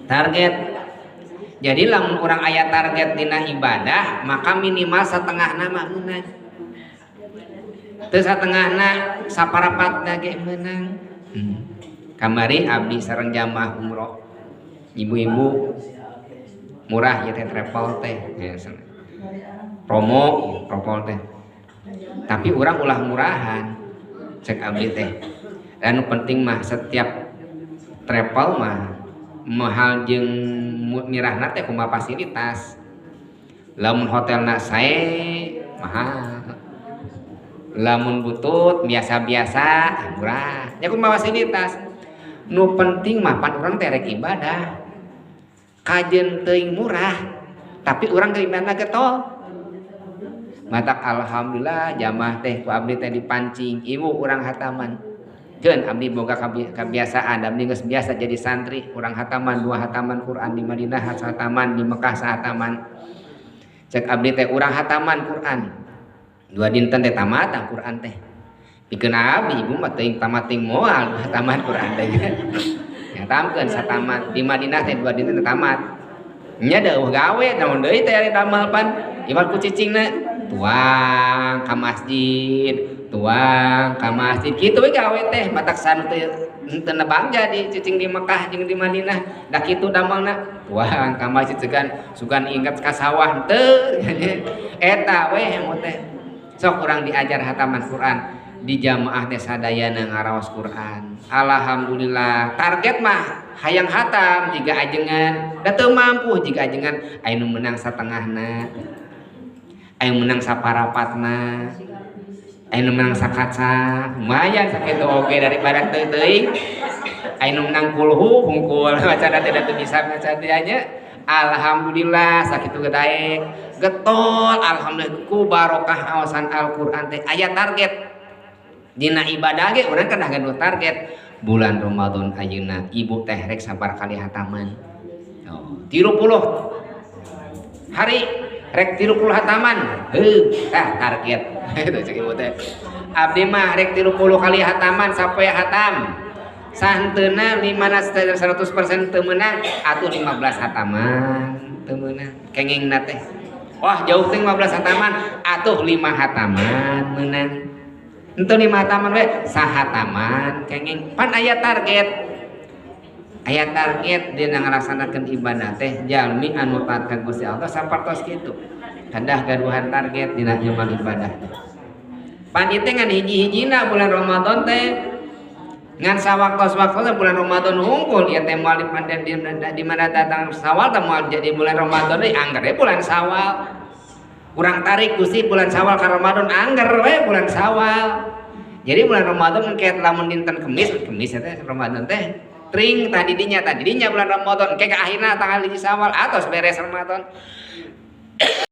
target. Jadi lamun orang aya target dina ibadah maka minimal setengah nama menang. Teu satengahna saparapatna ge menang. Kamari abdi sareng jamaah umroh. Ibu-ibu murah ya teh travel teh. Promo teh. Tapi orang ulah murahan. Cek abdi teh. Anu penting mah setiap travel mah mahal jeung mirahna teh kumaha fasilitas. Lamun hotelna sae mahal. Lamun butut biasa-biasa murah. Nya kumaha fasilitas. Nu penting mah pan urang teh rek ibadah. Kajen teuing murah, tapi urang keimana getol. Matak alhamdulillah jamaah teh ku abdi teh dipancing ibu urang hataman. Keun abdi boga kebiasaan, abdi geus biasa jadi santri, urang hataman 2 hataman Quran di Madinah, hataman di Mekah hataman. Cek abdi teh urang hataman Quran. 2 dinten teh tamat Quran teh. Pikeun abdi ibu mah teuing tamat teuing moal hataman Quran teh. Ya tamkeun satamat di Madinah teh 2 dinten teh tamat. Nya deuh gawe naon deui teh ari damal pan ibarat ku cicingna tuang ka masjid kitu we gawe teh matak sanu teh henteu nebang jadi cicing di Mekah jeung di Madinah da kitu damalna tuang ka masjid sugan ingat ka sawah henteu eta we emot teh sok urang diajar hataman Quran di jamaah teh sadayana ngaraos Quran. Alhamdulillah target mah hayang hatam jiga ajengan da teu mampu jiga ajengan aya nu menang satengahna aya menang saparapatna aya nu menang sakaca lumayan sakitu oge daripada teuing aya nu menang kulhu hungkul macana teh da teu bisa maca teh nya. Alhamdulillah sakitu gedaek getol alhamdulillah ku barokah awasan Al-Qur'an teh aya target dina ibadah ge urang kedah gaduh target bulan Ramadan ayeuna ibu teh rek sabar kali hataman 30 hari rek 30 hataman target itu cek ibu teh abdi mah rek 30 kali hataman sapoe hatam sahenteuna 100% teu meunang atuh 15 hataman teu meunang kengingna teh wah jauh teh 15 hataman atuh 5 hataman meunang ente 5 hataman we sahataman kenging pan aya target dina ngalaksanakeun ibadah teh jalmi anu taat ka Gusti Allah sapartos kitu kadah gaduhan target dina nyamal ibadah pan ieu teh ngan hiji-hijina bulan Ramadan teh ngan sawaktos-waktos bulan Ramadan hungkul ieu teh moal di mana datang Sawal teh moal jadi bulan Ramadan deui angger bulan Sawal. Kurang tarik Gusti bulan Sawal ka Ramadan angger we bulan Sawal. Jadi bulan Ramadan kayak lamun dinten Kemis teh Ramadan teh tring tadinya bulan Ramadan kayak ke akhirna tanggal 1 Sawal atos beres Ramadan.